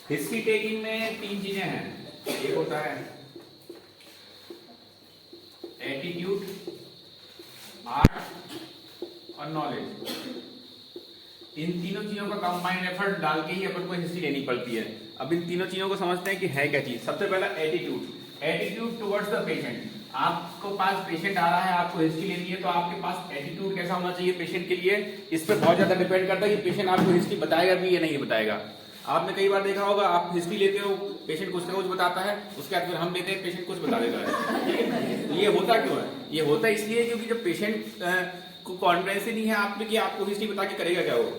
History taking में तीन चीजें हैं। एक होता है एटीट्यूड, आर्ट और नॉलेज। इन तीनों चीजों का कंबाइंड एफर्ट डाल के ही अपन को हिस्ट्री लेनी पड़ती है। अब इन तीनों चीजों को समझते हैं कि है क्या चीज। सबसे पहला attitude. Attitude towards the patient. आपको पास पेशेंट आ रहा है, आपको हिस्ट्री लेनी है, तो आपके पास एटीट्यूड कैसा होना चाहिए पेशेंट के लिए, इस पर बहुत ज्यादा डिपेंड करता है कि पेशेंट आपको हिस्ट्री बताएगा भी या नहीं बताएगा। आपने कई बार देखा होगा, आप हिस्ट्री लेते हो, पेशेंट कुछ ना कुछ बताता है, उसके बाद फिर हम लेते हैं, पेशेंट कुछ बता देता है। ठीक है, ये होता क्यों है? ये होता इसलिए क्योंकि जब पेशेंट को कॉन्फिडेंस ही नहीं है आप में कि आपको हिस्ट्री बता के करेगा क्या वो।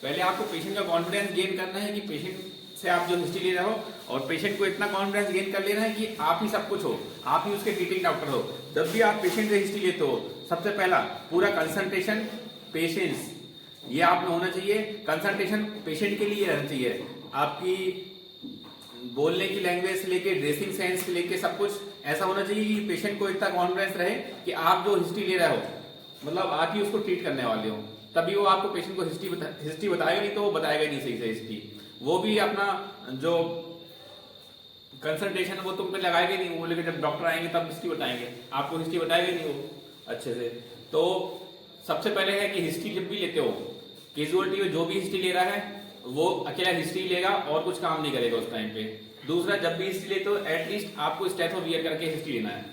पहले आपको पेशेंट का कॉन्फिडेंस गेन करना है कि पेशेंट से आप जो हिस्ट्री ले रहे हो, और पेशेंट को इतना कॉन्फिडेंस गेन कर लेना है कि आप ही सब कुछ हो, आप ही उसके ट्रीटिंग डॉक्टर हो। जब भी आप पेशेंट से हिस्ट्री लेते हो, सबसे पहला पूरा कंसंट्रेशन, पेशेंस, ये आप में होना चाहिए। कंसंट्रेशन पेशेंट के लिए रहना चाहिए। आपकी बोलने की लैंग्वेज से लेके ड्रेसिंग सेंस से लेके सब कुछ ऐसा होना चाहिए कि पेशेंट को इतना कॉन्फिडेंस रहे कि आप जो हिस्ट्री ले रहे हो, मतलब आप ही उसको ट्रीट करने वाले हो, तभी वो आपको पेशेंट को हिस्ट्री बताएगा, नहीं तो वो बताएगा नहीं सही से हिस्ट्री। वो भी अपना जो कंसंट्रेशन है वो तुम पे लगाएंगे नहीं, वो लेकिन जब डॉक्टर आएंगे तब हिस्ट्री बताएंगे, आपको हिस्ट्री बताएगा नहीं वो अच्छे से। तो सबसे पहले है कि हिस्ट्री जब भी लेते हो, कैजुअलिटी में जो भी हिस्ट्री ले रहा है वो अकेला हिस्ट्री लेगा और कुछ काम नहीं करेगा उस टाइम पे। दूसरा, जब भी हिस्ट्री लेते हो एटलीस्ट आपको स्टेथो वियर करके हिस्ट्री लेना है,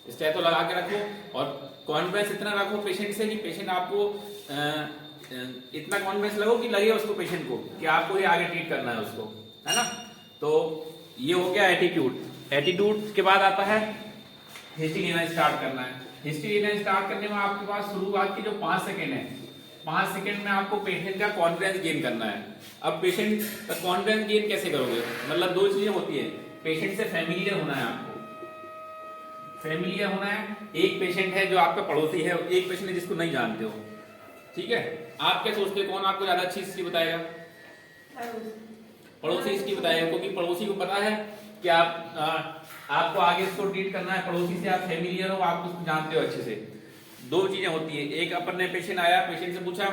स्टेथो लगा के रखो और कॉन्फिडेंस इतना रखो पेशेंट से कि पेशेंट आपको इतना कॉन्फिडेंस लगो कि लगे उसको, पेशेंट को, कि आपको ये आगे ट्रीट करना है उसको, है ना। तो ये हो गया एटीट्यूड। एटीट्यूड के बाद आता है हिस्ट्री लेना स्टार्ट करना है। हिस्ट्री लेना स्टार्ट करने में आपके पास शुरुआत की जो 5 सेकेंड है, 5 सेकेंड में आपको पेशेंट का कॉन्फिडेंस गेन करना है। अब पेशेंट का कॉन्फिडेंस गेन कैसे करोगे? मतलब दो चीजें होती है, पेशेंट से फैमिलियर होना है आपको, फैमिलियर होना है। एक पेशेंट है जो आपका पड़ोसी है, एक पेशेंट है जिसको नहीं जानते हो, ठीक है। आप क्या सोचते हो कौन आपको ज्यादा अच्छी हिस्ट्री बताएगा? पड़ोसी हिस्ट्री बताएगा, क्योंकि पड़ोसी को पता है कि आपको आगे इसको ट्रीट करना है। पड़ोसी से आप फैमिलियर हो, आप उसको जानते हो अच्छे से। दो चीजें होती है, एक अपन ने पेशेंट आया, पेशेंट से पूछा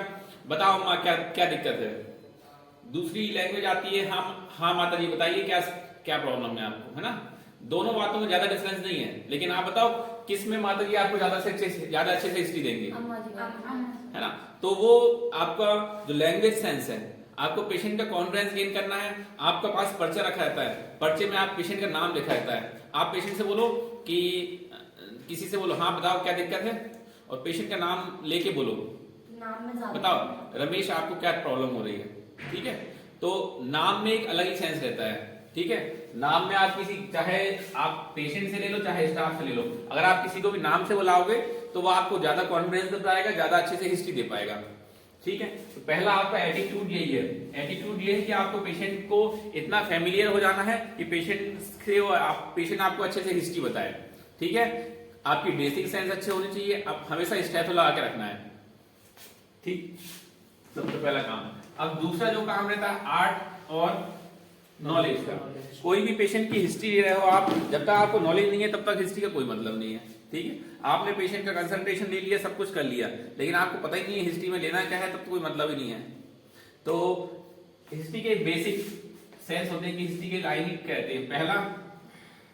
बताओ माँ क्या क्या दिक्कत है। दूसरी लैंग्वेज आती है हाँ माता जी बताइए क्या क्या प्रॉब्लम है आपको, है ना। दोनों बातों में ज्यादा डिफरेंस नहीं है, लेकिन आप बताओ किस में माता जी आपको ज्यादा अच्छे से हिस्ट्री देंगे, है ना। तो वो आपका जो लैंग्वेज सेंस है, आपको पेशेंट का कॉन्फिडेंस गेन करना है। आपका पास पर्चा रखा रहता है, पर्चे में आप पेशेंट का नाम लिखा रहता है। आप पेशेंट से बोलो कि किसी से बोलो हाँ बताओ क्या दिक्कत है, और पेशेंट का नाम लेके बोलो बताओ रमेश आपको क्या प्रॉब्लम हो रही है, ठीक है। तो नाम में एक अलग ही सेंस रहता है, ठीक है। नाम में आप किसी, चाहे आप पेशेंट से ले लो चाहे स्टाफ से ले लो, अगर आप किसी को भी नाम से बुलाओगे तो वो आपको ज्यादा कॉन्फिडेंस दे पाएगा, ज्यादा अच्छे से हिस्ट्री दे पाएगा, ठीक है। तो पहला आपका एटीट्यूड यही है। एटीट्यूड ये है कि आपको पेशेंट को इतना फैमिलियर हो जाना है कि पेशेंट आपको अच्छे से हिस्ट्री बताए, ठीक है। आपकी ड्रेसिंग सेंस अच्छे होने चाहिए, आप हमेशा स्टेथो लगा के रखना है, ठीक। सबसे पहला काम। अब दूसरा जो काम रहता है आर्ट और नॉलेज का। कोई भी पेशेंट की हिस्ट्री ले रहे हो आप, जब तक आपको नॉलेज नहीं है तब तक हिस्ट्री का कोई मतलब नहीं है, ठीक है। आपने पेशेंट का कंसंट्रेशन ले लिया, सब कुछ कर लिया, लेकिन आपको पता ही नहीं है हिस्ट्री में लेना क्या है, तब तो कोई मतलब ही नहीं है। तो हिस्ट्री के बेसिक सेंस होते हैं कि हिस्ट्री के लाइन ही कहते हैं। पहला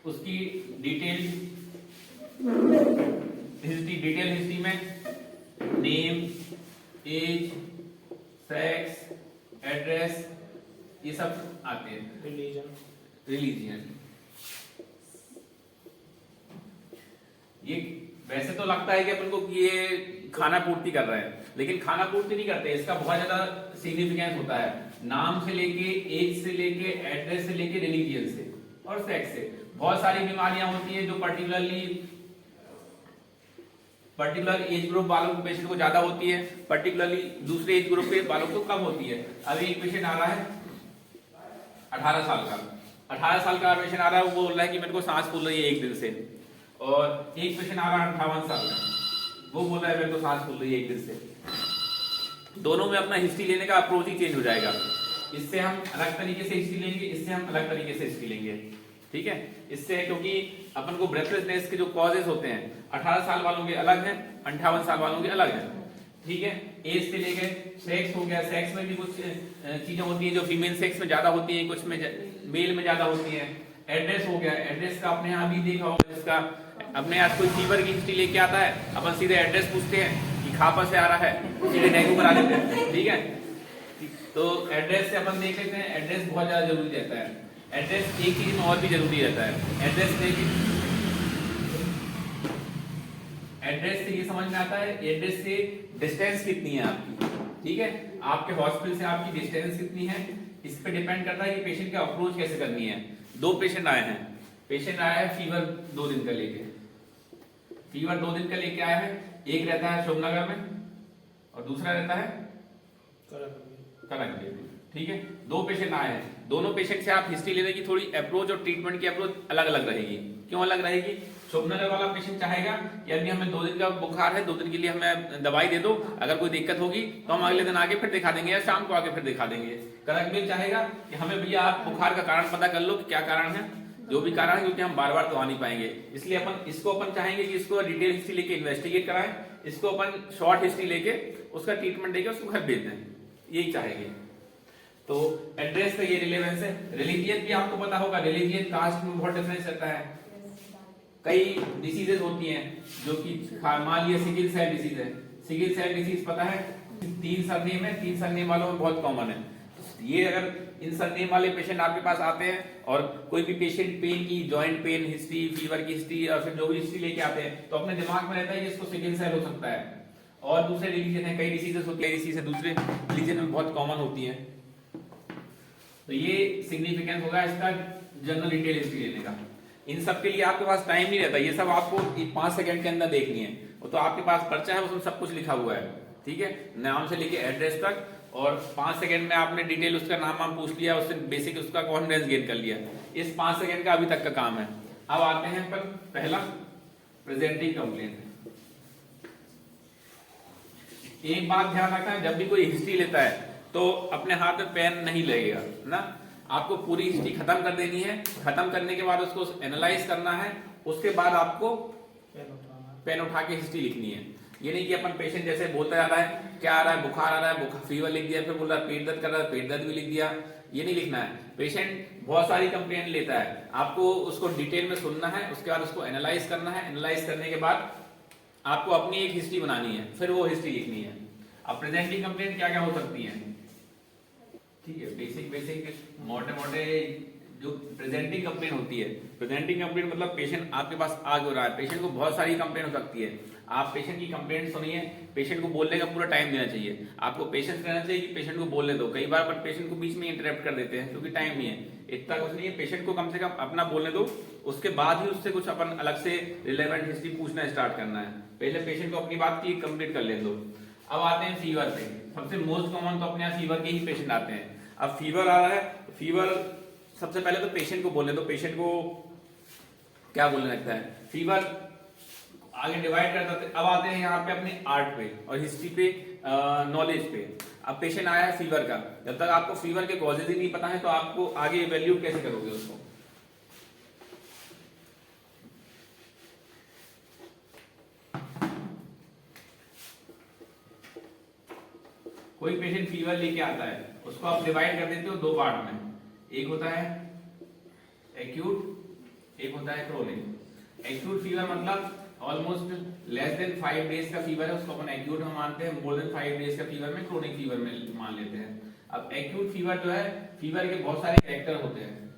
उसकी डिटेल हिस्ट्री में नेम, एज, सेक्स, एड्रेस, ये सब आते हैं। रिलीजन ये वैसे तो लगता है कि अपन को कि ये खाना पूर्ति कर रहे हैं, लेकिन खाना पूर्ति नहीं करते। इसका बहुत ज्यादा सिग्निफिकेंस होता है। नाम से लेके, एज से लेके, एड्रेस से लेके, रिलीजियन से और सेक्स से। बहुत सारी बीमारियां होती है जो पर्टिकुलर एज ग्रुप वालों को, पेशेंट को ज्यादा होती है, पर्टिकुलरली दूसरे एज ग्रुप के वालों को कम होती है। अभी एक पेशेंट आ रहा है 18 साल का, 18 साल का पेशेंट आ रहा है, वो बोल रहा है कि मेरे को सांस फूल रही है 1 दिन से। और एक पेशेंट आ रहा है 58 साल का, वो बोल रहा है मेरे को सांस फूल रही है 1 दिन से। दोनों में अपना हिस्ट्री लेने का अप्रोच ही चेंज हो जाएगा। इससे हम अलग तरीके से हिस्ट्री लेंगे, इससे हम अलग तरीके से हिस्ट्री लेंगे, ठीक है। इससे क्योंकि अपन को ब्रेथलेसनेस के जो कॉजेस होते हैं 18 साल वालों के अलग हैं, 58 साल वालों के अलग हैं, ठीक है। एज से लेके सेक्स हो गया, सेक्स में भी कुछ चीजें होती हैं जो फीमेल सेक्स में ज्यादा होती हैं, कुछ में मेल में ज्यादा होती हैं। एड्रेस हो गया, एड्रेस का आपने यहाँ भी देखा होगा, जिसका अपने आज कोई फीवर की हिस्ट्री लेके आता है, अपन सीधे एड्रेस पूछते हैं कि खापा से आ रहा है, सीधे डेंगू करा लेते हैं, ठीक है। तो एड्रेस से अपन देख लेते हैं, एड्रेस बहुत ज्यादा जरूरी रहता है। एड्रेस एक चीज में और भी जरूरी रहता है, एड्रेस से ये समझ में आता है, एड्रेस से डिस्टेंस कितनी है आपकी, ठीक है, आपके हॉस्पिटल से आपकी डिस्टेंस कितनी है, इस पे डिपेंड करता है कि पेशेंट की अप्रोच कैसे करनी है। दो पेशेंट आए हैं, पेशेंट आया है फीवर 2 दिन का लेके, फीवर 2 दिन का लेके आया है, एक रहता है शोभनगर में और दूसरा रहता है करंग, ठीक है। दो पेशेंट आए हैं, दोनों पेशेंट से आप हिस्ट्री लेने की थोड़ी अप्रोच और ट्रीटमेंट की अप्रोच अलग अलग रहेगी। क्यों अलग रहेगी? शोभनगर वाला पेशेंट चाहेगा कि अभी हमें 2 दिन का बुखार है, 2 दिन के लिए हमें दवाई दे दो, अगर कोई दिक्कत होगी तो हम अगले दिन आके फिर दिखा देंगे या शाम को आके फिर दिखा देंगे। करंग चाहेगा कि हमें भैया आप बुखार का कारण पता कर लो कि क्या कारण है, जो भी कारण है, क्योंकि हम बार बार तो आ नहीं पाएंगे, इसलिए अपन चाहेंगे कि इसको डिटेल हिस्ट्री लेके इन्वेस्टिगेट कराएं, इसको अपन शॉर्ट हिस्ट्री लेके उसका ट्रीटमेंट देके उसको घर भेज दें, यही चाहेंगे। तो एड्रेस का ये रिलेवेंस है। रिलीजियन भी आपको पता होगा, रिलीजियन कास्ट में बहुत डिफरेंस रहता है। कई डिसीजेज होती हैं जो कि मान लिया सिकल सेल डिसीज है, सिकल सेल डिसीज पता है 3 सरनेम है, 3 सरनेम वालों में बहुत कॉमन है। ये अगर इन सरनेम वाले पेशेंट आपके पास आते हैं और कोई भी पेशेंट पेन की, जॉइंट पेन हिस्ट्री, फीवर की हिस्ट्री और फिर जो भी हिस्ट्री लेके आते हैं, तो अपने दिमाग में रहता है कि इसको सिकल सेल हो सकता है। और दूसरे रिलीजन है, कई डिसीजेस होती है, डिसीज दूसरे रिलीजन में बहुत कॉमन होती है। तो ये सिग्निफिकेंस होगा इसका जनरल डिटेल हिस्ट्री लेने का। इन सब के लिए आपके पास टाइम नहीं रहता, ये सब आपको 5 सेकंड के अंदर देखनी है। वो तो आपके पास पर्चा है, उसमें सब कुछ लिखा हुआ है, ठीक है, नाम से लेके एड्रेस तक, और 5 सेकंड में आपने डिटेल उसका नाम पूछ लिया, उससे बेसिक उसका कॉन्फिडेंस गेन कर लिया। इस 5 सेकंड का अभी तक का काम है। अब आते हैं पर पहला प्रेजेंटिंग कंप्लेंट। एक बात ध्यान रखना, जब भी कोई हिस्ट्री लेता है तो अपने हाथ में पेन नहीं लगेगा ना, आपको पूरी हिस्ट्री खत्म कर देनी है। खत्म करने के बाद उसको एनालाइज करना है, उसके बाद आपको पेन उठा के हिस्ट्री लिखनी है। ये नहीं कि अपन पेशेंट जैसे बोलता जा रहा है क्या आ रहा है, बुखार आ रहा है, बुखार फीवर लिख दिया, फिर बोल रहा है पेट दर्द कर रहा है, पेट दर्द भी लिख दिया, ये नहीं लिखना है। पेशेंट बहुत सारी कंप्लेंट लेता है, आपको उसको डिटेल में सुनना है, उसके बाद उसको एनालाइज करना है। एनालाइज करने के बाद आपको अपनी एक हिस्ट्री बनानी है, फिर वो हिस्ट्री लिखनी है। अब प्रेजेंटिंग कंप्लेंट क्या क्या हो सकती है, ठीक है, बेसिक मोटे जो प्रेजेंटिंग कंप्लेंट होती है। प्रेजेंटिंग कंप्लेंट मतलब पेशेंट आपके पास आ क्यों रहा है। पेशेंट को बहुत सारी कंप्लेंट हो सकती है, आप पेशेंट की कंप्लेंट सुनिए, पेशेंट को बोलने का पूरा टाइम देना चाहिए, आपको पेशेंस रहना चाहिए कि पेशेंट को बोलने दो। कई बार पर पेशेंट को बीच में इंटरप्ट कर देते हैं क्योंकि टाइम नहीं है, इतना कुछ नहीं है, पेशेंट को कम से कम अपना बोलने दो, उसके बाद ही उससे कुछ अपन अलग से रिलेवेंट हिस्ट्री पूछना स्टार्ट करना है। पहले पेशेंट को अपनी बात की कंप्लीट कर ले दो। अब आते हैं फीवर पे। सबसे मोस्ट कॉमन तो अपने यहाँ फीवर के ही पेशेंट आते हैं। अब फीवर आ रहा है तो फीवर सबसे पहले तो पेशेंट को बोलने दो, पेशेंट को क्या बोलने लगता है, फीवर आगे डिवाइड करते हैं। अब आते हैं यहाँ पे अपने आर्ट पे और हिस्ट्री पे, नॉलेज पे। अब पेशेंट आया है फीवर का, जब तक आपको फीवर के कॉजेज ही नहीं पता है तो आपको आगे इवैल्यूएट कैसे करोगे उसको। कोई पेशेंट फीवर लेके आता है, उसको आप डिवाइड कर देते हो 2 पार्ट में, एक होता है एक्यूट, एक होता है क्रोनिक। एक्यूट फीवर मतलब ऑलमोस्ट लेस देन 5 डेज का फीवर है, उसको अपन एक्यूट में मानते हैं। मोर देन 5 डेज का फीवर में क्रोनिक फीवर में मान लेते हैं। अब एक्यूट फीवर जो है, फीवर के बहुत सारे कैरेक्टर होते हैं।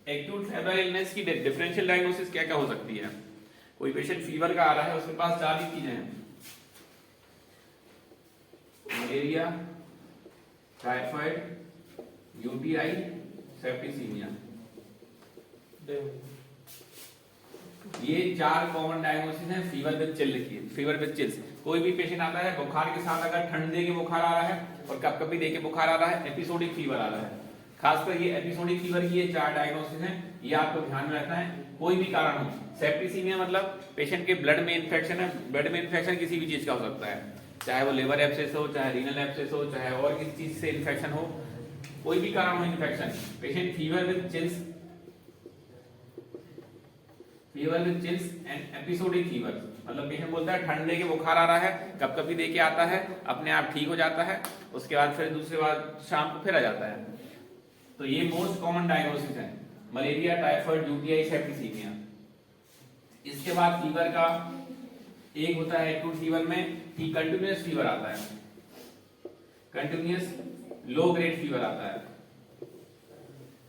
एक्यूट फेब्रिल इलनेस की डिफरेंशियल डायग्नोसिस क्या क्या हो सकती है। कोई पेशेंट फीवर का आ रहा है, उसके पास 4 ही चीजें हैं, मलेरिया, टाइफाइड, यूटीआई, सेप्टिसीमिया। ये 4 कॉमन डायग्नोसिस हैं फीवर विद चिल की। फीवर विद चिल्स, कोई भी पेशेंट आता है बुखार के साथ, अगर ठंड दे के बुखार आ रहा है और कभी दे के बुखार आ रहा है, एपिसोडिक फीवर आ रहा है, खासकर ये एपिसोडिक फीवर की ये 4 डायग्नोसिस हैं, ये आपको ध्यान में रखना है। कोई भी कारण हो, सेप्टिसीमिया मतलब पेशेंट के ब्लड में इन्फेक्शन है, ब्लड में इन्फेक्शन किसी भी चीज का हो सकता है, चाहे वो लिवर एब्सेस हो, चाहे रीनल एब्सेस हो, चाहे और किसी चीज से इन्फेक्शन हो, कोई भी कारण हो infection. Patient fever with chills, fever with chills and episodic fever, मतलब पेशेंट बोलता है ठंड दे के बुखार आ रहा है, कभी दे के आता है, अपने आप ठीक हो जाता है, उसके बाद फिर दूसरी बार शाम को फिर आ जाता है। तो ये मोस्ट कॉमन डायग्नोसिस है, मलेरिया, टाइफाइड, यूटीआई, सेप्टिसीमिया। इसके बाद फीवर का एक होता है एक्यूट फीवर में कि कंटिन्यूअस फीवर आता है, कंटिन्यूअस लो ग्रेड फीवर आता है।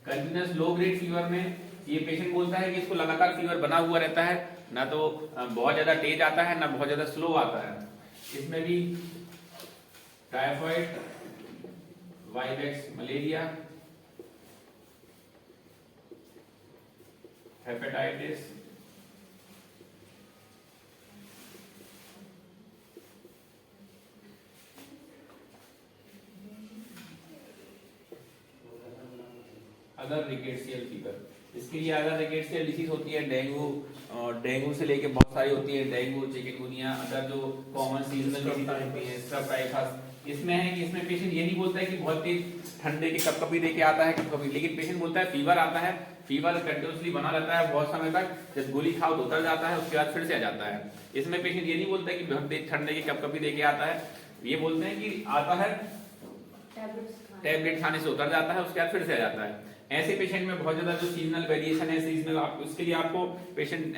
कंटिन्यूअस लो ग्रेड फीवर में ये पेशेंट बोलता है कि इसको लगातार फीवर बना हुआ रहता है, ना तो बहुत ज्यादा तेज आता है ना बहुत ज्यादा स्लो आता है। इसमें भी typhoid, vivax, malaria, hepatitis, other rickettsial fever. इसके लिए अदर रिकेट्सियल डिसीज होती है डेंगू, डेंगू से लेके बहुत सारी होती है, डेंगू, चिकनगुनिया, अदर जो कॉमन सीजनल डिसीज होती है, स्ट्रेप टाइफस। इसमें है कि इसमें पेशेंट ये नहीं बोलता है कि बहुत तेज ठंडे के कभी दे के आता है कभी, लेकिन पेशेंट बोलता है फीवर आता है, फीवर कंटिन्यूसली बना रहता है बहुत समय तक, जब गोली खाओ तो उतर जाता है, उसके बाद फिर से आ जाता है। इसमें पेशेंट ये नहीं बोलता है कि बहुत तेज ठंडे के कभी दे के आता है, ये बोलते हैं कि आता है टैबलेट खाने से उतर जाता है, उसके बाद फिर से आ जाता है। ऐसे पेशेंट में बहुत ज्यादा जो सीजनल वेरिएशन है, सीजनल आप उसके लिए आपको पेशेंट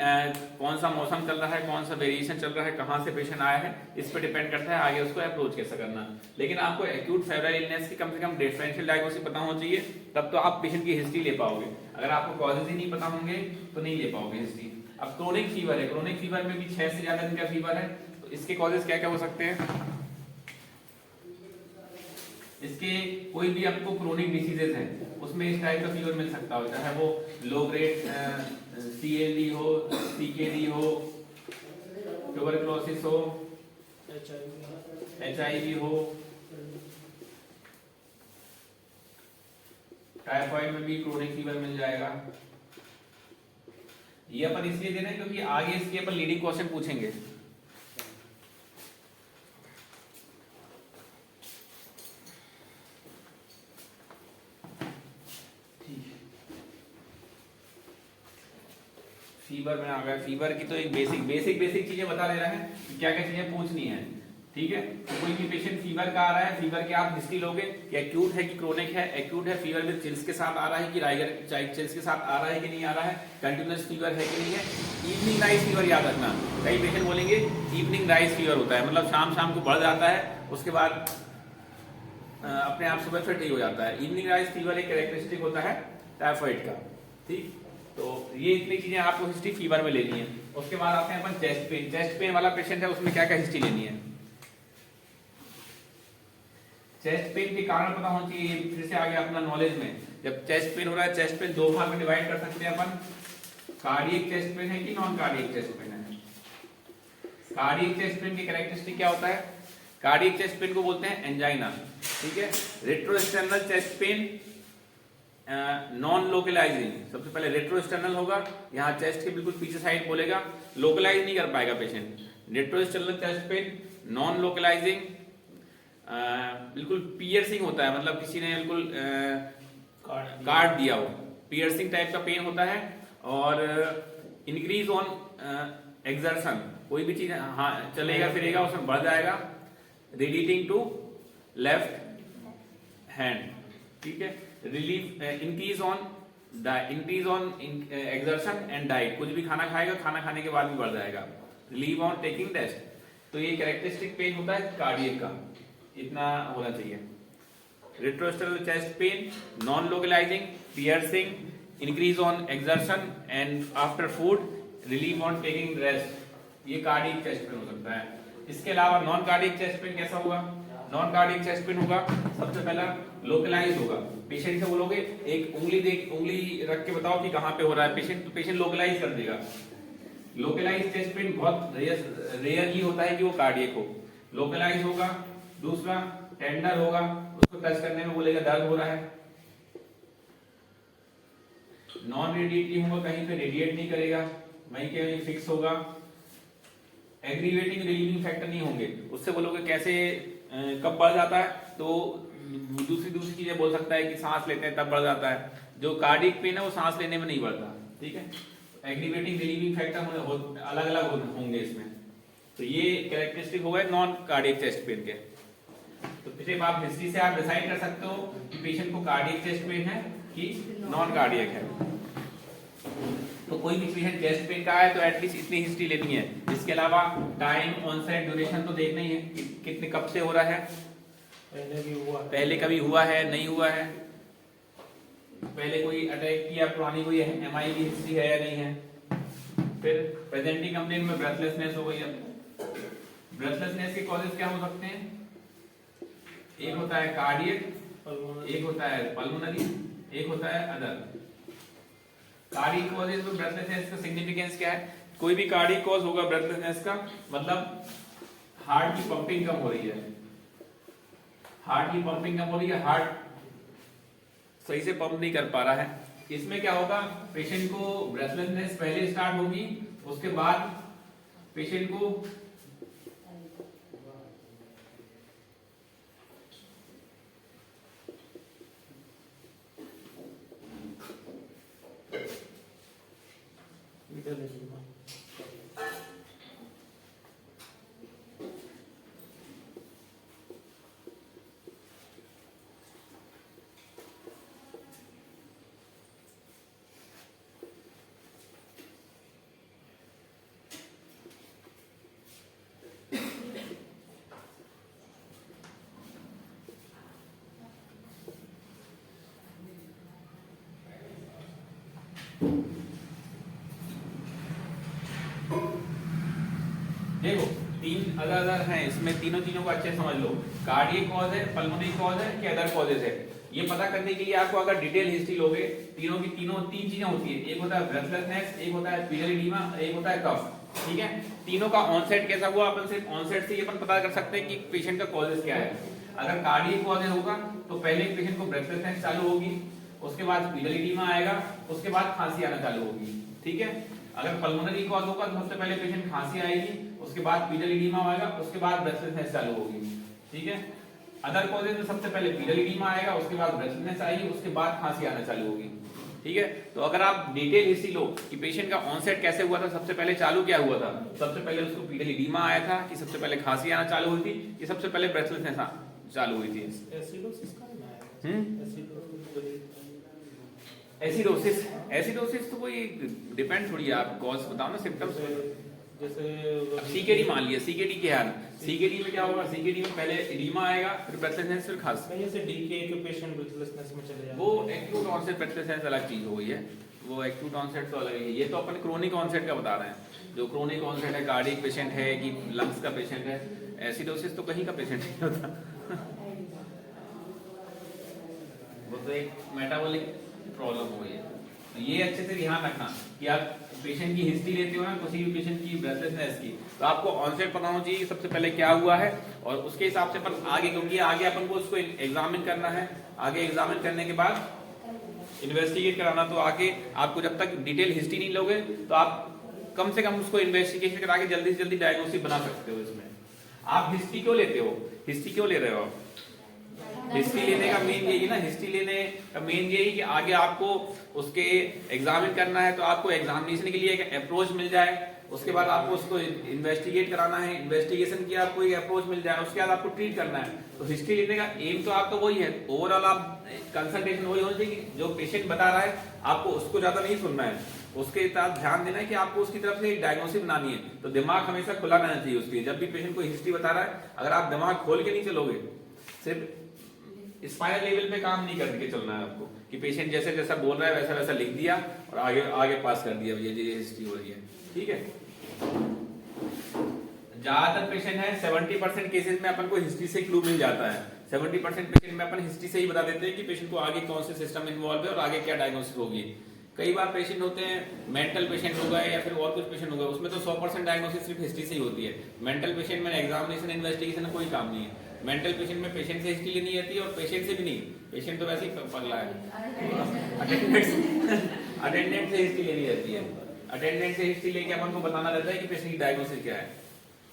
कौन सा मौसम चल रहा है, कौन सा वेरिएशन चल रहा है, कहां से पेशेंट आया है, इस पर डिपेंड करता है आगे उसको अप्रोच कैसे करना। लेकिन आपको एक्यूट फेब्राइल इलनेस की कम से कम डिफरेंशियल डायग्नोसिस पता होना चाहिए, तब तो आप पेशेंट की हिस्ट्री ले पाओगे। अगर आपको कॉजेज ही नहीं पता होंगे तो नहीं ले पाओगे हिस्ट्री। अब क्रोनिक फीवर है, क्रोनिक फीवर में भी 6 से ज्यादा दिन का फीवर है, तो इसके कॉजेज क्या क्या हो सकते हैं? इसके कोई भी आपको क्रोनिक डिसीजेज हैं उसमें इस टाइप का फीवर मिल सकता हो, चाहे वो लो ग्रेड CLD हो, CKD हो, ट्यूबरक्लोसिस हो, HIV हो, टाइफाइड में भी क्रोनिक फीवर मिल जाएगा। ये अपन इसलिए दे रहे हैं क्योंकि आगे इसके अपन लीडिंग क्वेश्चन पूछेंगे। फीवर में आ गया, फीवर की तो एक बेसिक चीजें बता दे रहे हैं कि क्या क्या चीजें पूछनी है, ठीक है। तो कोई भी पेशेंट फीवर का आ रहा है, फीवर की आप हिस्ट्री लोगे कि एक्यूट है कि क्रोनिक है। एक्यूट है, फीवर विद चिल्स के साथ आ रहा है कि राइगर चिल्स के साथ आ रहा है कि नहीं आ रहा है, कंटिन्यूअस फीवर है कि नहीं है। इवनिंग राइज फीवर याद रखना, कई पेशेंट बोलेंगे इवनिंग राइज फीवर होता है, मतलब शाम को बढ़ जाता है, उसके बाद अपने आप सुबह फिर ठीक हो जाता है। इवनिंग राइज फीवर एक कैरेक्टरिस्टिक होता है टाइफाइड का, ठीक। तो ये इतनी चीजें आपको हिस्ट्री फीवर में लेनी है। उसके बाद आते हैं अपन चेस्ट पेन। चेस्ट पेन वाला पेशेंट है, उसमें क्या क्या हिस्ट्री लेनी है। चेस्ट पेन के कारण पता होना चाहिए, फिर से आ गया अपना नॉलेज में। जब चेस्ट पेन हो रहा है, चेस्ट पेन दो भाग में डिवाइड कर सकते हैं अपन, कार्डियक चेस्ट पेन है कि नॉन कार्डियक चेस्ट पेन है। कार्डियक चेस्ट पेन की कैरेक्टरिस्टिक क्या होता है? कार्डियक चेस्ट पेन को बोलते हैं एंजाइना, ठीक है। रेट्रोस्टर्नल चेस्ट पेन नॉन लोकलाइजिंग, सबसे पहले रेट्रोस्टर्नल होगा, यहाँ चेस्ट के बिल्कुल पीछे साइड बोलेगा, लोकलाइज नहीं कर पाएगा patient. Retrosternal chest pain non लोकलाइजिंग, बिल्कुल पियर्सिंग होता है, मतलब किसी ने बिल्कुल काट दिया हो, पियर्सिंग टाइप का पेन होता है। और इंक्रीज ऑन एक्सर्शन, कोई भी चीज हाँ चलेगा फिरेगा उसमें बढ़ जाएगा। रेडिएटिंग टू लेफ्ट हैंड, ठीक है। Relief increase on exertion and diet, कुछ भी खाना खाएगा, खाना खाने के बाद भी बढ़ जाएगा। रिलीव ऑन टेकिंग रेस्ट, तो ये कैरेक्टरिस्टिक पेन होता है कार्डियक का, इतना होना चाहिए। Retrosternal chest pain non localising, piercing, increase on exertion and after food relieve on taking rest, ये कार्डियक चेस्ट पेन हो सकता है। इसके अलावा नॉन कार्डियक चेस्ट पेन कैसा होगा? नॉन कार्डियक चेस्ट पेन होगा, सबसे पहला लोकलाइज होगा। पेशेंट से बोलोगे एक उंगली रख के बताओ कि कहां पे हो रहा है, पेशेंट लोकलाइज कर देगा। लोकलाइज चेस्ट पेन बहुत रेयरली होता है कि वो कार्डियक हो, लोकलाइज होगा। दूसरा टेंडर होगा, उसको टच करने में बोलेगा दर्द हो रहा है। नॉन रेडिएटिंग होगा, कहीं पे रेडिएट नहीं करेगा, वहीं के वहीं फिक्स होगा। एग्रीवेटिंग रिलीविंग फैक्टर नहीं होंगे, उससे बोलोगे कैसे कब बढ़ जाता है, तो दूसरी चीजें बोल सकता है कि सांस लेते हैं तब बढ़ जाता है। जो कार्डियक पेन है वो सांस लेने में नहीं बढ़ता, ठीक है। एग्रीवेटिंग रिलीविंग फैक्टर अलग अलग होंगे इसमें। तो ये कैरेक्टरिस्टिक हो गए नॉन कार्डियक चेस्ट पेन के। तो सिर्फ आप हिस्ट्री से आप डिसाइड कर सकते हो कि पेशेंट को कार्डियक चेस्ट पेन है कि नॉन कार्डियक है। तो कोई भी पेशेंट चेस्ट पेन का है तो एटलीस्ट इतनी हिस्ट्री लेनी है। इसके अलावा टाइम, ऑनसेट, ड्यूरेशन तो देखना ही है कि कितने कब से हो रहा है, पहले कभी हुआ है, नहीं हुआ है, पहले कोई अटैक किया, पुरानी कोई एमआई की हिस्ट्री है या नहीं है। फिर प्रेजेंटिंग कंप्लेंट में ब्रेथलेसनेस हो गई। ब्रेथलेसनेस के कॉजेज क्या हो सकते हैं? एक होता है कार्डियक, एक होता है पल्मोनरी, एक होता है अदर। कार्डियक कॉजेज में ब्रेथलेसनेस का सिग्निफिकेंस क्या है? कोई भी कार्डियक कॉज होगा ब्रेथलेसनेस का मतलब हार्ट की पंपिंग कम हो रही है, हार्ट की पंपिंग कम हो रही है, हार्ट सही से पंप नहीं कर पा रहा है। इसमें क्या होगा, पेशेंट को ब्रेथलेसनेस पहले स्टार्ट होगी, उसके बाद पेशेंट को देखो तीन अलग अलग हैं, इसमें तीनों चीजों को अच्छे समझ लो। कार्डियक कॉज है, पल्मोनरी कॉज है कि अदर कॉजेज है, ये पता करने के लिए आपको अगर डिटेल हिस्ट्री लोगे, तीनों की तीन चीजें होती है। एक होता है ब्रेथलेसनेस, एक होता है पीरियड एडिमा, एक होता है कफ। ठीक है, तीनों का ऑनसेट कैसा हुआ, अपन सिर्फ ऑनसेट से ही अपन पता कर सकते हैं कि पेशेंट का कॉजेज क्या है। अगर कार्डियक कॉजेज होगा तो पहले पेशेंट को ब्रेथलेसनेस चालू होगी, उसके बाद पीरियड एडिमा आएगा, उसके बाद खांसी आना चालू होगी। ठीक है, अगर पल्मोनरी कॉज होगा तो सबसे पहले पेशेंट खांसी आएगी, उसके बाद पीरियड एडिमा आएगा, उसके बाद ब्रेथलेसनेस चालू होगी। ठीक है, अदर कॉजेज में सबसे पहले पीरियड एडिमा आएगा, उसके बाद ब्रेथलेसनेस आएगी, उसके बाद खांसी आना चालू होगी। ठीक है, तो अगर आप डिटेल हिस्ट्री लो कि पेशेंट का ऑनसेट कैसे हुआ था, सबसे पहले चालू क्या हुआ था, सबसे पहले उसको पीरियड एडिमा आया था, कि सबसे पहले खांसी आना चालू हुई थी, कि सबसे पहले ब्रेथलेसनेस चालू हुई थी। एसिडोसिस, एसिडोसिस तो कोई डिपेंड थोड़ी है, आप कॉज बताओ ना, सिम्टम्स। जैसे सीकेडी मान लिया, सीकेडी क्या है, सीकेडी में क्या होगा, सीकेडी में पहले एडिमा आएगा, फिर ब्रेथलेसनेस, फिर खांसी। जैसे डीके के पेशेंट ब्रेथलेसनेस में चले जाते हैं, वो एक्यूट ऑनसेट ब्रेथलेसनेस अलग चीज हो गई है, वो एक्यूट ऑनसेट तो अलग है। ये तो अपन क्रोनिक ऑनसेट का बता रहे हैं। जो क्रोनिक ऑनसेट है, कार्डियक पेशेंट है कि लंग्स का पेशेंट है, एसिडोसिस तो कहीं का पेशेंट नहीं होता वो तो एक मेटाबॉलिक प्रॉब्लम हो गई है। तो ये अच्छे से ध्यान रखना कि आप पेशेंट की हिस्ट्री लेते हो ना, किसी भी पेशेंट की ब्रेथलेसनेस की, तो आपको ऑनसेट पता होना चाहिए सबसे पहले क्या हुआ है, और उसके हिसाब से अपन आगे, क्योंकि आगे अपन को उसको एग्जामिन करना है, आगे एग्जामिन करने के बाद इन्वेस्टिगेट कराना। तो आगे आपको जब तक डिटेल हिस्ट्री नहीं लोगे तो आप कम से कम उसको इन्वेस्टिगेशन करा के जल्दी से जल्दी डायग्नोसिस बना सकते हो। इसमें आप हिस्ट्री क्यों लेते हो, हिस्ट्री क्यों ले रहे हो आप? हिस्ट्री लेने का मेन यही ना, हिस्ट्री लेने का मेन यही कि आगे आपको उसके एग्जामिन करना है, तो आपको एग्जामिनेशन के लिए एक अप्रोच मिल जाए, उसके बाद आपको उसको इन्वेस्टिगेट कराना है, इन्वेस्टिगेशन की आपको एक अप्रोच मिल जाए, उसके बाद आपको ट्रीट करना है। तो हिस्ट्री लेने का एम तो आपका वही है, ओवरऑल आप कंसल्टेशन वही होनी चाहिए कि जो पेशेंट बता रहा है आपको उसको ज्यादा नहीं सुनना है, उसके साथ ध्यान देना है कि आपको उसकी तरफ से एक डायग्नोसिस बनानी है। तो दिमाग हमेशा खुला रहना चाहिए उसके लिए। जब भी पेशेंट को हिस्ट्री बता रहा है, अगर आप दिमाग खोल के नहीं चलोगे, सिर्फ स्पाइनल लेवल पे काम नहीं करके चलना है आपको कि पेशेंट जैसे जैसा बोल रहा है वैसा वैसा लिख दिया और आगे आगे पास कर दिया, ये हिस्ट्री हो रही है। ठीक है, ज्यादातर पेशेंट है 70% केसेस में अपन को हिस्ट्री से क्लू मिल जाता है। 70% पेशेंट में अपन हिस्ट्री से ही बता देते हैं कि पेशेंट को आगे कौन से सिस्टम इन्वॉल्व है और आगे क्या डायग्नोसिस होगी। कई बार पेशेंट होते हैं मेंटल पेशेंट हो गए या फिर और कुछ पेशेंट हो गए, उसमें तो 100% डायग्नोसिस सिर्फ हिस्ट्री से ही होती है। मेंटल पेशेंट में एग्जामिनेशन इन्वेस्टिगेशन का कोई काम नहीं है। मेंटल पेशेंट में पेशेंट से हिस्ट्री लेनी रहती है और पेशेंट से भी नहीं, पेशेंट तो वैसे ही पगला है, अटेंडेंट से हिस्ट्री लेनी रहती है। अटेंडेंट से हिस्ट्री लेके अपन को बताना रहता है कि पेशेंट की डायग्नोसिस क्या है।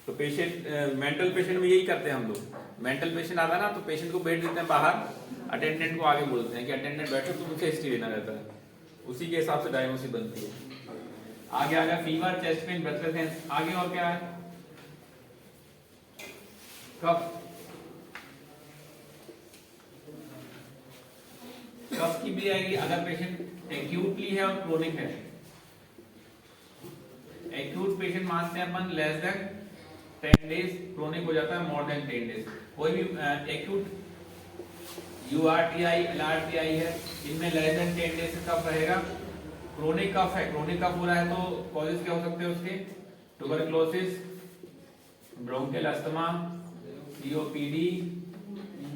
तो पेशेंट मेंटल पेशेंट में यही करते हैं हम लोग। मेंटल पेशेंट आता है ना तो पेशेंट को बैठ देते हैं बाहर, अटेंडेंट को आगे बोलते हैं कि अटेंडेंट बैठो, तुम उनसे हिस्ट्री लेना रहता है, उसी के हिसाब से डायग्नोसिस बनती है। आगे आ गया फीवर, चेस्ट पेन, ब्रेथलेसनेस। आगे और क्या है? कफ। कफ की भी आएगी अगर पेशेंट एक्यूटली है और क्रोनिक है। एक्यूट पेशेंट मानते हैं अपन लेस देन 10 डेज, क्रोनिक हो जाता है मोर देन 10 डेज। कोई भी एक्यूट यूआरटीआई, एलआरटीआई है, इनमें लेस देन 10 डेज से कफ रहेगा। क्रोनिक कफ है, क्रोनिक कफ हो रहा है तो कॉजेज क्या हो सकते हैं उसके? Tuberculosis, bronchial asthma, COPD,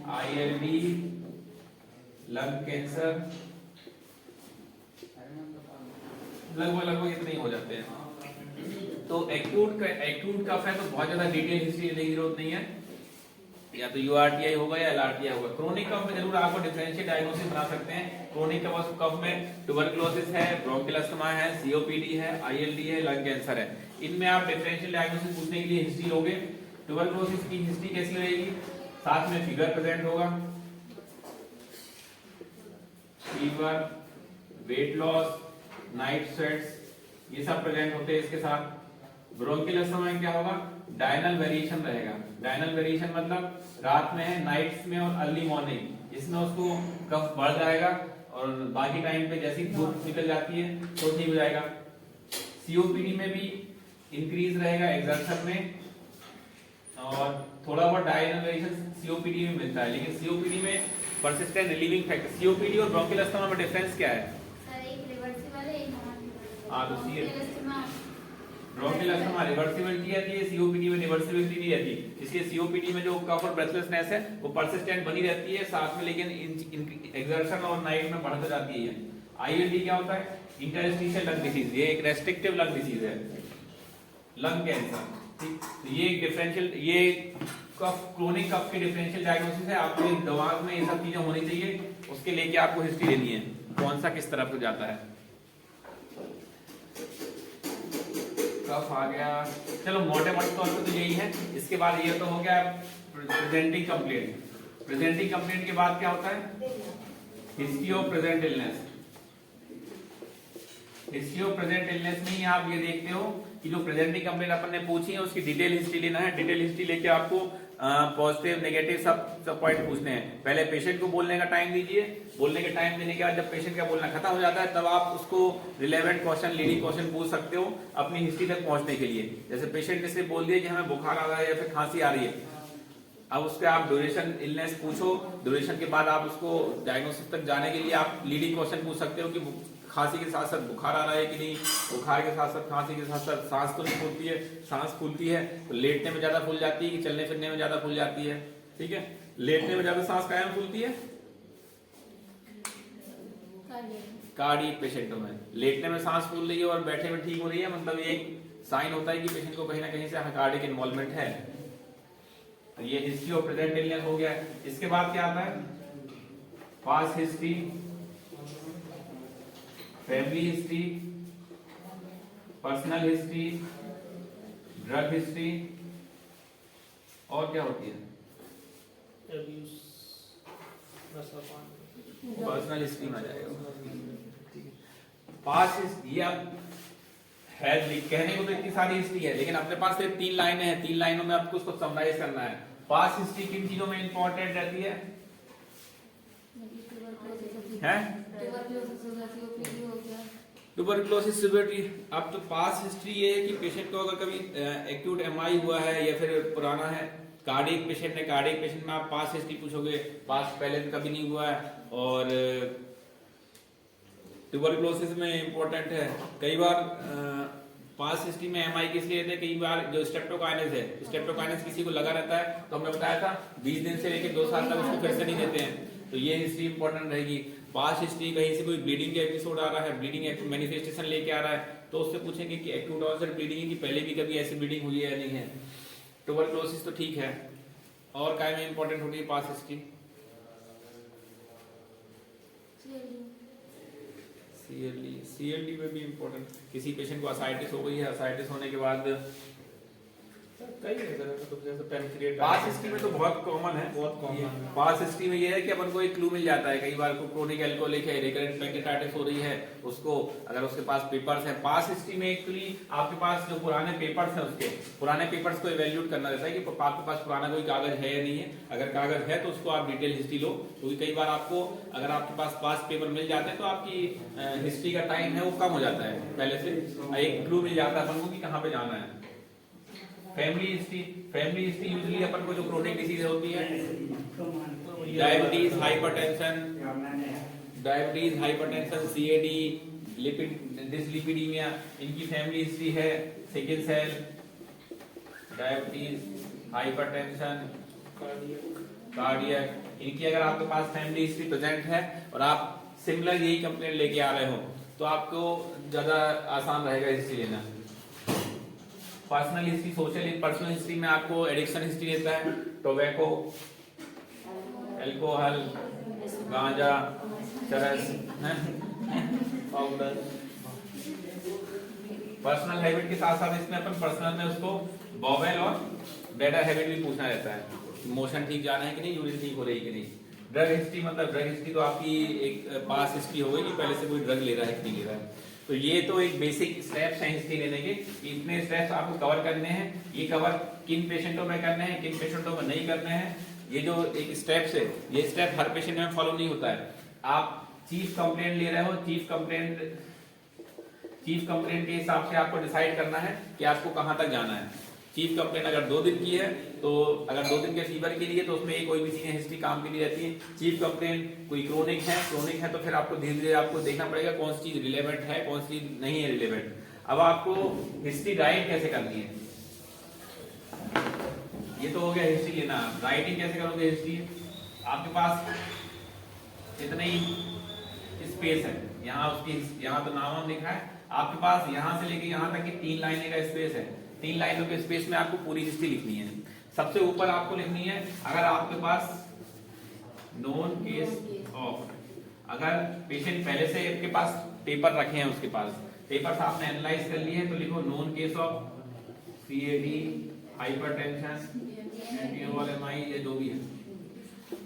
ILD, lung cancer, लगभग इतने ही हो जाते हैं। तो एक्यूट कफ है तो बहुत ज्यादा डिटेल हिस्ट्री लेने की जरूरत नहीं है, या तो यूआरटीआई होगा या एलआरटीआई होगा। क्रोनिक कफ में जरूर आपको डिफरेंशियल डायग्नोसिस बना सकते हैं। क्रोनिक कफ में ट्यूबरकुलोसिस है, ब्रोंकियल अस्थमा है, सीओपीडी है, आईएलडी है, लंग कैंसर है। इनमें आप डिफरेंशियल डायग्नोसिस पूछने के लिए हिस्ट्री लोगे। ट्यूबरकुलोसिस की हिस्ट्री कैसी रहेगी? साथ में फिगर प्रेजेंट होगा, fever, weight loss, night sweats, ये सब प्रेजेंट होते हैं इसके साथ। ब्रोंकियल अस्थमा में क्या होगा? डायनल वेरिएशन रहेगा। डायनल वेरिएशन मतलब रात में है, नाइट्स में और अर्ली मॉर्निंग, इसमें उसको कफ बढ़ जाएगा और बाकी टाइम पे जैसी धूप निकल जाती है तो ठीक हो जाएगा। सीओपीडी में भी इंक्रीज रहेगा एक्सर्शन में, और थोड़ा बहुत डायनल वेरिएशन सीओपीडी में मिलता है, लेकिन सीओपीडी में परसिस्टेंट रिलीविंग फैक्टर। सीओपीडी और ब्रोंकियल अस्थमा में डिफरेंस क्या है? सर एक रिवर्सिबल है, एक नॉन रिवर्सिबल। हाँ, तो सी अस्थमा ब्रोंकियल अस्थमा रिवर्सिबिलिटी आती है, सीओपीडी में रिवर्सिबिलिटी नहीं रहती। इसलिए सीओपीडी में जो कफ और ब्रेथलेसनेस है वो परसिस्टेंट बनी रहती है साथ में, लेकिन एक्सर्शन और नाइट में बढ़ती जाती है। आईएलडी क्या होता है? इंटरस्टिशियल लंग डिसीज, ये एक रेस्ट्रिक्टिव लंग डिसीज है, लंग कैंसर। ठीक, तो ये डिफरेंशियल, ये कफ, क्रोनिक कफ के डिफरेंशियल डायग्नोसिस है। आपके दिमाग में ये सब चीजें होनी चाहिए, उसके लेके आपको हिस्ट्री लेनी है, कौन सा किस तरफ से जाता है। कफ आ गया, चलो मोटे मोटे तौर पे तो यही है। इसके बाद ये तो हो गया प्रेजेंटिंग कंप्लेंट। प्रेजेंटिंग कंप्लेंट के बाद क्या होता है? History of present illness. History of present illness में ही आप ये देखते हो कि जो प्रेजेंटिंग कंप्लेंट अपन ने पूछी है उसकी डिटेल हिस्ट्री लेना है। डिटेल हिस्ट्री लेके आपको पॉजिटिव नेगेटिव सब पॉइंट पूछने हैं। पहले पेशेंट को बोलने का टाइम दीजिए, बोलने के टाइम देने के बाद जब पेशेंट का बोलना खत्म हो जाता है तब आप उसको रिलेवेंट क्वेश्चन, लीडिंग क्वेश्चन पूछ सकते हो अपनी हिस्ट्री तक पहुंचने के लिए। जैसे पेशेंट ने सिर्फ बोल दिया कि हमें बुखार आ रहा है या फिर खांसी आ रही है, अब उसके आप ड्यूरेशन इलनेस पूछो, ड्यूरेशन के बाद आप उसको डायग्नोसिस तक जाने के लिए आप लीडिंग क्वेश्चन पूछ सकते हो कि खांसी के साथ साथ बुखार आ रहा है कि नहीं, बुखार के साथ साथ खांसी के साथ साथ सांस तो नहीं फूलती है, सांस फूलती है तो लेटने में ज्यादा फूल जाती है कि चलने फिरने में ज्यादा फूल जाती है। ठीक है, लेटने में ज्यादा सांस काहे में फूलती है? कार्डियक पेशेंटों में। लेटने में सांस फूल रही है और बैठे में ठीक हो रही है, मतलब ये साइन होता है कि पेशेंट को कहीं ना कहीं से कार्डियक इन्वॉल्वमेंट है। ये हिस्ट्री ऑफ प्रेजेंट इलनेस हो गया। इसके बाद क्या आता है? Past history, family history, personal history, drug history, और क्या होती है? abuse, नशापान। पर्सनल हिस्ट्री में आ जाएगा। पास्ट ये अब है, कहने को तो इतनी सारी हिस्ट्री है लेकिन अपने पास सिर्फ 3 लाइनें हैं, 3 लाइनों में आपको उसको समराइज करना है। पास्ट हिस्ट्री किन चीजों में इंपॉर्टेंट रहती है? Tuberculosis severity. अब तो पास्ट हिस्ट्री ये है कि पेशेंट को अगर कभी एक्यूट एमआई हुआ है या फिर पुराना है, कार्डियक पेशेंट है, कार्डियक पेशेंट में आप पास्ट हिस्ट्री पूछोगे, पास्ट पहले तो कभी नहीं हुआ है। और ट्यूबरकुलोसिस में इंपॉर्टेंट है, कई बार पास्ट हिस्ट्री में एमआई किस लिए लेते हैं? कई बार जो स्ट्रेप्टोकाइनेस है, स्ट्रेप्टोकाइनेस किसी को लगा रहता है तो हमने बताया था 20 दिन से लेकर 2 साल तक उसको फिर से नहीं देते हैं, तो ये हिस्ट्री इंपॉर्टेंट रहेगी। पास्ट हिस्ट्री, कहीं से कोई ब्लीडिंग का एपिसोड आ रहा है, ब्लीडिंग मैनिफेस्टेशन लेके आ रहा है तो उससे पूछेंगे कि एक्यूट ऑनसेट ब्लीडिंग है कि पहले भी कभी ऐसी ब्लीडिंग हुई है या नहीं है। ट्यूबरकुलोसिस तो ठीक है, और काय में इंपॉर्टेंट होती है पास्ट हिस्ट्री? सीएलडी में भी इंपॉर्टेंट। किसी पेशेंट को असाइटिस हो गई है, असाइटिस होने के बाद कई है सर, तो जैसे पेनक्रिएट पास हिस्ट्री में तो बहुत कॉमन है। बहुत common है। पास हिस्ट्री में ये है कि अपन को एक क्लू मिल जाता है, कई बार को क्रोनिक एल्कोहलिक है, रिकरेंट पैंक्रियाटाइटिस हो रही है उसको, अगर उसके पास पेपर्स है। पास हिस्ट्री में एक्चुअली आपके पास जो पुराने पेपर्स हैं उसके पुराने पेपर्स को इवैल्यूएट करना रहता है कि आपके पास पुराना कोई कागज है या नहीं है। अगर कागज है तो उसको आप डिटेल हिस्ट्री लो, क्योंकि कई बार आपको अगर आपके पास पास पेपर मिल जाते हैं तो आपकी हिस्ट्री का टाइम है वो कम हो जाता है पहले से, एक क्लू मिल जाता है अपन को कि कहाँ पे जाना है। फैमिली हिस्ट्री यूजुअली अपन को जो क्रोनिक डिसीज होती है, डायबिटीज, हाइपरटेंशन, सीएडी, डिसलिपिडीमिया, इनकी फैमिली हिस्ट्री है। Sickle cell, diabetes, hypertension, cardiac, इनकी अगर आपके पास फैमिली हिस्ट्री प्रेजेंट है और आप सिमिलर यही कंप्लेंट लेके आ रहे हो तो आपको ज्यादा आसान रहेगा हिस्ट्री लेना। पर्सनल हिस्ट्री, पर्सनल हिस्ट्री में आपको एडिक्शन हिस्ट्री देता है, टोबैको, अल्कोहल, गांजा, चरस, पाउडर। पर्सनल हैबिट के साथ साथ इसमें अपन पर्सनल में उसको बॉवेल और बेटर हैबिट भी पूछना रहता है, मोशन ठीक जा रहा है कि नहीं, यूरिन ठीक हो रही है कि नहीं। ड्रग हिस्ट्री मतलब ड्रग हिस्ट्री तो आपकी एक पास हिस्ट्री हो गई कि पहले से कोई ड्रग ले रहा है कि नहीं ले रहा है। तो ये तो एक बेसिक स्टेप्स हैं हिस्ट्री लेने के, इतने स्टेप्स आपको कवर करने हैं। ये कवर किन पेशेंटों में करने हैं, किन पेशेंटों में नहीं करने हैं, ये जो एक स्टेप्स है ये स्टेप हर पेशेंट में फॉलो नहीं होता है। आप चीफ कंप्लेंट ले रहे हो, चीफ कंप्लेंट के हिसाब से आपको डिसाइड करना है कि आपको कहां तक जाना है। चीफ कंप्लेंट अगर 2 दिन की है तो अगर 2 दिन के फीवर के लिए तो उसमें कोई भी चीजें हिस्ट्री काम की नहीं रहती है। चीफ कंप्लेंट कोई क्रोनिक है तो फिर आपको धीरे धीरे आपको देखना पड़ेगा कौन सी चीज रिलेवेंट है, कौन सी चीज नहीं है रिलेवेंट। अब आपको हिस्ट्री राइट कैसे करनी है, ये तो हो गया हिस्ट्री लेना। राइटिंग कैसे करोगे हिस्ट्री, आपके पास इतने ही स्पेस है, यहाँ तो नाम लिखा है, आपके पास यहाँ से लेके यहाँ तक की 3 लाइनें का स्पेस है। 3 लाइनों के स्पेस में आपको पूरी हिस्ट्री लिखनी है। सबसे ऊपर आपको लिखनी है अगर आपके पास नोन केस ऑफ, अगर पेशेंट पहले से आपके पास पेपर रखे हैं, उसके पास पेपर्स आपने एनालाइज कर लिए हैं तो लिखो known case of CAD, hypertension, एंटीओलेमाई, ये जो भी है।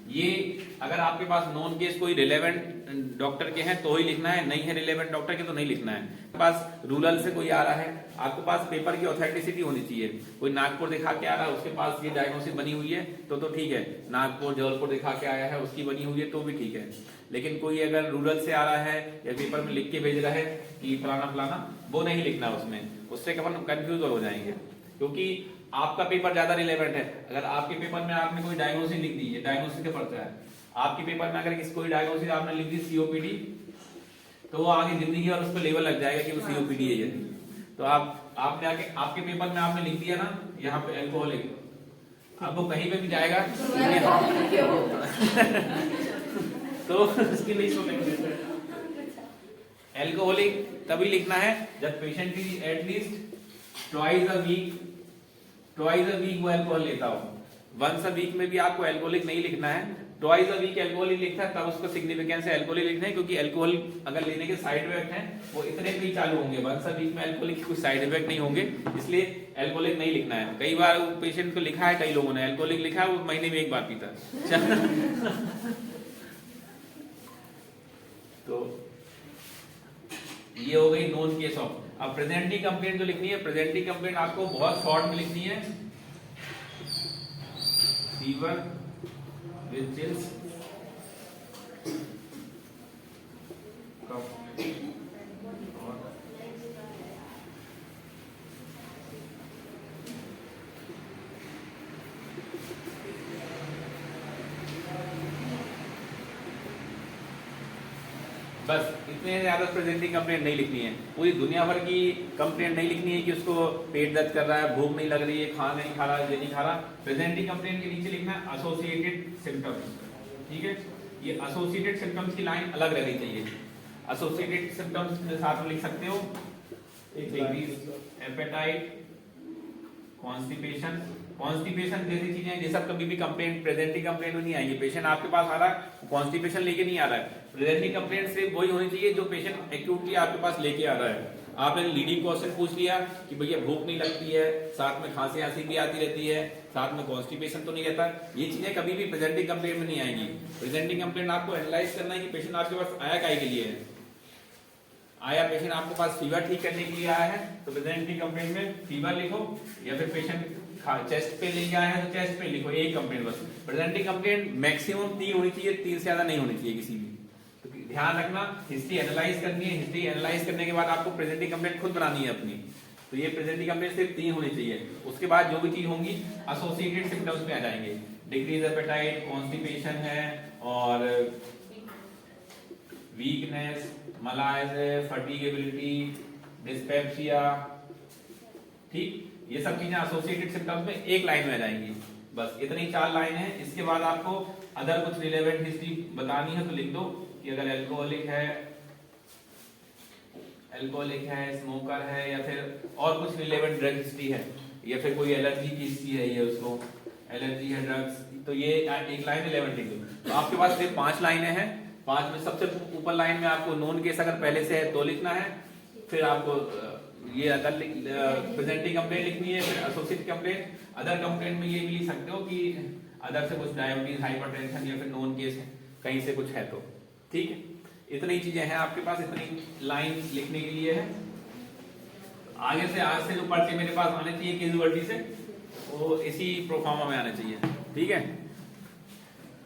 ये अगर आपके पास नॉन केस कोई रिलेवेंट डॉक्टर के हैं तो ही लिखना है, नहीं है रिलेवेंट डॉक्टर के तो नहीं लिखना है। आपके पास रूरल से कोई आ रहा है, आपके पास पेपर की ऑथेंटिसिटी होनी चाहिए। कोई नागपुर दिखा के आ रहा है, उसके पास ये डायग्नोसिस बनी हुई है तो ठीक है, नागपुर जबलपुर दिखा के आया है उसकी बनी हुई है तो भी ठीक है। लेकिन कोई अगर रूरल से आ रहा है या पेपर में लिख के भेज रहा है कि फलाना फलाना, वो नहीं लिखना उसमें, उससे अपन कंफ्यूज हो जाएंगे, क्योंकि आपका पेपर ज्यादा रिलेवेंट है। अगर आपके पेपर में आपने कोई डायग्नोसिस लिख दी है, डायग्नोसिस का पर्चा है, आपके पेपर में अगर कोई डायग्नोसिस आपने लिख दी सीओपीडी, तो वो आगे जिंदगी और उस पर लेवल लग जाएगा कि वो सीओपीडी है। तो आपने आगे आपके पेपर में आपने लिख दिया ना यहाँ पे अल्कोहलिक, अब वो कहीं पे भी जाएगा तो इसकी नहीं सुनेंगे। अल्कोहलिक तभी लिखना है जब पेशेंट की एटलीस्ट ट्वाइस अ वीक वो अल्कोहल लेता हो। वंस अ वीक में भी आपको अल्कोहलिक नहीं लिखना है, ट्वाइस अ वीक अल्कोहलिक लिखता है तब उसको सिग्निफिकेंस है अल्कोहलिक लिखना है, क्योंकि अल्कोहल अगर लेने के साइड इफेक्ट हैं वो इतने भी चालू होंगे, वंस अ वीक में अल्कोहलिक के कुछ साइड इफेक्ट नहीं होंगे, इसलिए अल्कोहलिक नहीं लिखना है। कई बार पेशेंट को लिखा है, कई लोगों ने अल्कोहलिक लिखा है, वो महीने में 1 बार पीता तो ये हो गई नोन केस ऑफ। अब प्रेजेंटी कंप्लेंट जो लिखनी है, प्रेजेंटी कंप्लेंट आपको बहुत शॉर्ट में लिखनी है। फीवर विद चिल्स, बस इतने ज्यादा प्रेजेंटिंग कंप्लेंट नहीं लिखनी है। पूरी दुनिया भर की कंप्लेंट नहीं लिखनी है कि उसको पेट दर्द कर रहा है, भूख नहीं लग रही है, खाना नहीं खा रहा है, ये नहीं खा रहा। प्रेजेंटिंग कंप्लेंट के नीचे लिखना है एसोसिएटेड सिम्टम्स, ठीक है। ये एसोसिएटेड सिम्टम्स की लाइन अलग रहनी चाहिए। एसोसिएटेड सिम्टम्स के साथ में लिख सकते हो एपेटाइट, कॉन्स्टिपेशन। कॉन्स्टिपेशन जैसी चीजें ये सब कभी भी कंप्लेंट प्रेजेंटिंग कंप्लेंट में नहीं आएंगी। पेशेंट आपके पास आ रहा है कॉन्स्टिपेशन लेके नहीं आ रहा है, प्रेजेंटिंग कंप्लेंट सिर्फ वही होनी चाहिए जो पेशेंट एक्यूटली आपके पास लेके आ रहा है। आपने लीडिंग क्वेश्चन पूछ लिया कि भैया भूख नहीं लगती है, साथ में खांसी आंसी भी आती रहती है, साथ में कॉन्स्टिपेशन तो नहीं रहता। ये चीजें कभी भी प्रेजेंटिंग कंप्लेंट में नहीं आएंगी। प्रेजेंटिंग कंप्लेंट आपको एनालाइज करना है कि पेशेंट आपके पास आया काहे के लिए है। आया पेशेंट आपके पास फीवर ठीक करने के लिए आया है तो प्रेजेंटिंग कंप्लेंट में फीवर लिखो, या फिर पेशेंट चेस्ट पे लेके आया है तो चेस्ट पे लिखो, एक कंप्लेंट बस। प्रेजेंटिंग कंप्लेंट मैक्सिमम 3 होनी चाहिए, 3 से ज्यादा नहीं होनी चाहिए किसी भी। तो ध्यान रखना, हिस्ट्री एनालाइज करनी है, हिस्ट्री एनालाइज करने के बाद आपको प्रेजेंटिंग कंप्लेंट खुद बनानी है अपनी। तो ये प्रेजेंटिंग कंप्लेंट सिर्फ 3 होनी चाहिए। उसके बाद जो भी चीज होंगी एसोसिएटेड सिम्टम्स में आ जाएंगे, डिक्रीज एपेटाइट, कॉन्स्टिपेशन है और वीकनेस, मलाइज, फटीगेबिलिटी, डिस्पेप्सिया, ठीक, ये सब चीजें एसोसिएटेड सिम्टम्स में एक लाइन में आ जाएंगी। बस इतनी 4 लाइन है। इसके बाद आपको अदर कुछ रिलेवेंट हिस्ट्री बतानी है तो लिख दो कि अगर अल्कोहलिक है, स्मोकर है, या फिर और कुछ रिलेवेंट ड्रग हिस्ट्री है, या फिर कोई एलर्जी की हिस्ट्री है, ये उसको एलर्जी है ड्रग्स, तो ये एक लाइन रिलेवेंट लिख दो। तो आपके पास सिर्फ 5 लाइनें हैं। 5 में सबसे ऊपर लाइन में आपको नोन केस अगर पहले से है तो लिखना है, फिर आपको ये अदर प्रेजेंटिंग कंप्लेंट लिखनी है, फिर एसोसिएटेड कंप्लेंट। अदर कंप्लेंट में ये भी लिख सकते हो कि अदर से कुछ डायबिटीज, हाइपरटेंशन या फिर नोन केस है, कहीं से कुछ है तो, ठीक है। इतनी चीजें हैं आपके पास, इतनी लाइन लिखने के लिए है। आगे से आज से जो पर्चे मेरे पास आने चाहिए केजुअलिटी से, वो इसी प्रोफार्मा में आने चाहिए, ठीक है।